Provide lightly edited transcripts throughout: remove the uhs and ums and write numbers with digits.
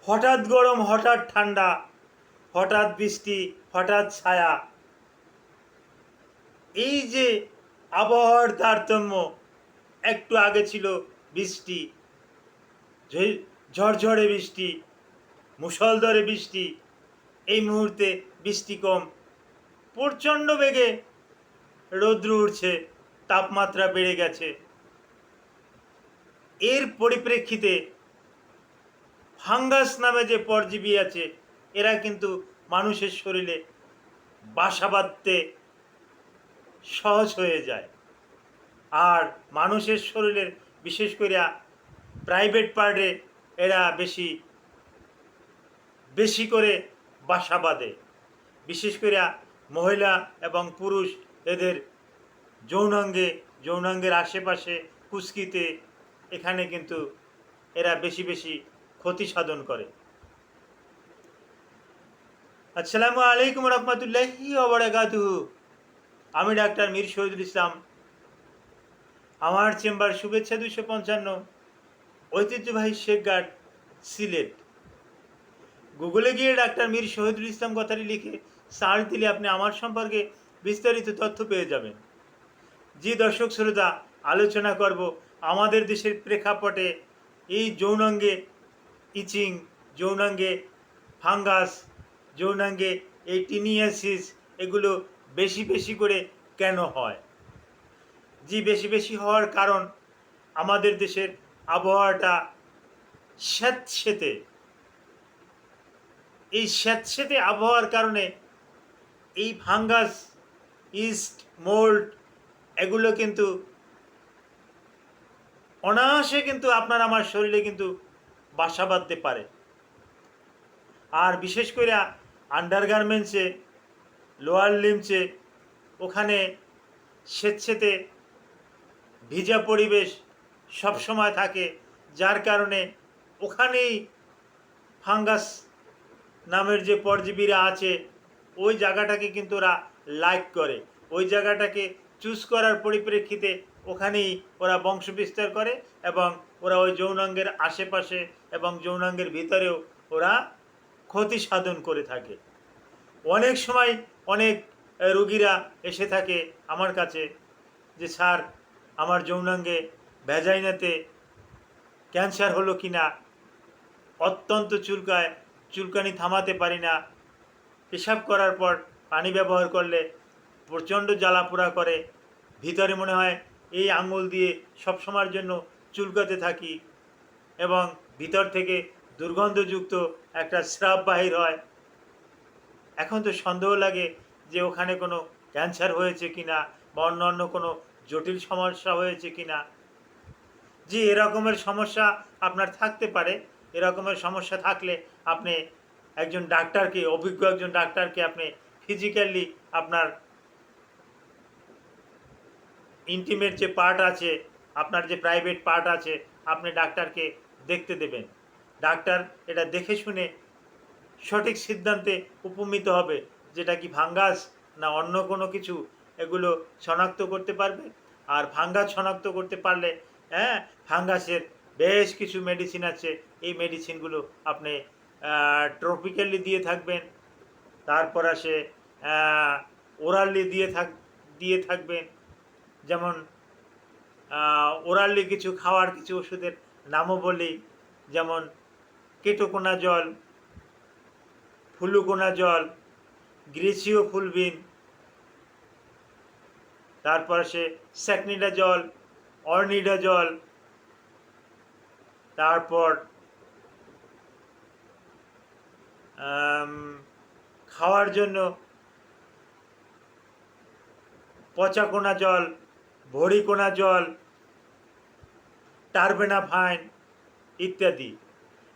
হঠাৎ গরম, হঠাৎ ঠান্ডা, হঠাৎ বৃষ্টি, হঠাৎ ছায়া, এই যে আবহাওয়ার তারতম্য, একটু আগে ছিল বৃষ্টি, ঝড়ঝড়ে বৃষ্টি, মুষলধারে বৃষ্টি, এই মুহূর্তে বৃষ্টি কম, প্রচণ্ড বেগে রৌদ্র উঠছে, তাপমাত্রা বেড়ে গেছে। এর পরিপ্রেক্ষিতে ফাঙ্গাস নামে যে পরজীবী আছে, এরা কিন্তু মানুষের শরীরে বাসা বাঁধতে সহজ হয়ে যায়। আর মানুষের শরীরের বিশেষ করে প্রাইভেট পার্টে এরা বেশি করে বাসা বাঁধে। বিশেষ করে মহিলা এবং পুরুষ এদের যৌনাঙ্গের আশেপাশে, কুস্কিতে, এখানে কিন্তু এরা বেশি ক্ষতি সাধন করে। আসসালামু আলাইকুম রহমতুল্লাহি ওয়া বারাকাতুহু। আমি ডাক্তার মীর শহীদুল ইসলাম। আমার চেম্বার শুভেচ্ছা 255, ঐতিহ্যবাহী শেখঘাট, সিলেট। গুগলে গিয়ে ডাক্তার মীর শহীদুল ইসলাম কথাটি লিখে সার্চ দিলে আপনি আমার সম্পর্কে বিস্তারিত তথ্য পেয়ে যাবেন। জি দর্শক শ্রোতা, আলোচনা করব আমাদের দেশের প্রেক্ষাপটে এই যৌনাঙ্গে ইচিং, যৌনাঙ্গে ফাঙ্গাস, যৌনাঙ্গে এই টিনিয়াসিস, এগুলো বেশি করে কেন হয়। জি বেশি হওয়ার কারণ আমাদের দেশের আবহাওয়াটা স্যাঁতসেঁতে। এই স্যাঁতসেঁতে আবহাওয়ার কারণে এই ফাঙ্গাস, ইস্ট, মোল্ড, এগুলো কিন্তু অনায়াসে কিন্তু আপনার আমার শরীরে কিন্তু বাসা বাঁধতে পারে। আর বিশেষ করে আন্ডারগার্মেন্টসে, লোয়ার লিম্বসে, ওখানে স্বেচ্ছেতে ভিজা পরিবেশ সবসময় থাকে, যার কারণে ওখানেই ফাঙ্গাস নামের যে পরজীবীরা আছে, ওই জায়গাটাকে কিন্তু ওরা লাইক করে। ওই জায়গাটাকে চুজ করার পরিপ্রেক্ষিতে ওখানেই ওরা বংশ বিস্তার করে এবং ওরা ওই যৌনাঙ্গের আশেপাশে এবং যৌনাঙ্গের ভিতরেও ওরা ক্ষতি সাধন করে থাকে। অনেক সময় অনেক রোগীরা এসে থাকে আমার কাছে যে স্যার, আমার যৌনাঙ্গে ভ্যাজাইনাতে ক্যান্সার হলো কি না, অত্যন্ত চুলকায়, চুলকানি থামাতে পারি না, পেশাব করার পর পানি ব্যবহার করলে প্রচণ্ড জ্বালাপোড়া করে, ভিতরে মনে হয় এই আঙুল দিয়ে সবসময়ের জন্য চুলকাতে থাকি এবং ভিতর থেকে দুর্গন্ধযুক্ত একটা স্রাব বাহির হয়। এখন তো সন্দেহ লাগে যে ওখানে কোনো ক্যান্সার হয়েছে কিনা বা অন্য কোনো জটিল সমস্যা হয়েছে কিনা। জি এরকমের সমস্যা আপনার থাকতে পারে। এরকমের সমস্যা থাকলে আপনি একজন ডাক্তারকে, অভিজ্ঞ একজন ডাক্তারকে আপনি ফিজিক্যালি আপনার ইন্টিমেট যে পার্ট আছে, আপনার যে প্রাইভেট পার্ট আছে, আপনি ডাক্তারকে দেখতে দেবেন। ডাক্তার এটা দেখে শুনে সঠিক সিদ্ধান্তে উপনীত হবে, যেটা কি ফাঙ্গাস না অন্য কোনো কিছু, এগুলো শনাক্ত করতে পারবে। আর ফাঙ্গাস শনাক্ত করতে পারলে, হ্যাঁ, ফাঙ্গাসের বেশ কিছু মেডিসিন আছে, এই মেডিসিনগুলো আপনি ট্রপিক্যালি দিয়ে থাকবেন। তারপর আসে ওরালি দিয়ে থাকবেন। যেমন ওরালি কিছু খাওয়ার কিছু ওষুধের নামও বলি, যেমন কেটোকোনাজল, ফ্লুকোনাজল, গ্রেসিও ফুলবিন, তারপর সে স্যাকনিডাজল, অর্নিডাজল, তারপর খাওয়ার জন্য পচাকোনা জল, ভরিকোনা জল, টারবেনাফাইন ইত্যাদি।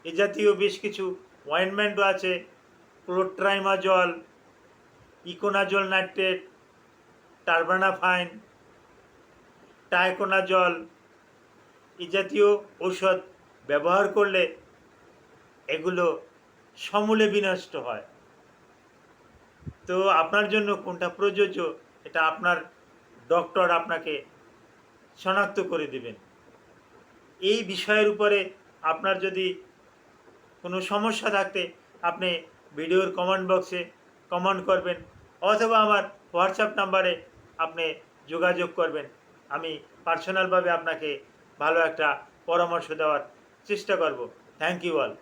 এ জাতীয় বেশ কিছু অয়েনমেন্টও আছে, ক্লোট্রাইমাজল, ইকোনাজল নাইট্রেট, টারবেনাফাইন, টাইকোনাজল, এ জাতীয় ঔষধ ব্যবহার করলে এগুলো সমূলে বিনষ্ট হয়। তো আপনার জন্য কোনটা প্রযোজ্য, এটা আপনার ডক্টর আপনাকে শনাক্ত করে দেবেন। এই বিষয়ের উপরে আপনার যদি কোনো সমস্যা থাকতে আপনি ভিডিওর কমেন্ট বক্সে কমেন্ট করবেন, অথবা আমার হোয়াটসঅ্যাপ নাম্বারে আপনি যোগাযোগ করবেন। আমি পার্সোনালভাবে আপনাকে ভালো একটা পরামর্শ দেওয়ার চেষ্টা করব। Thank you all.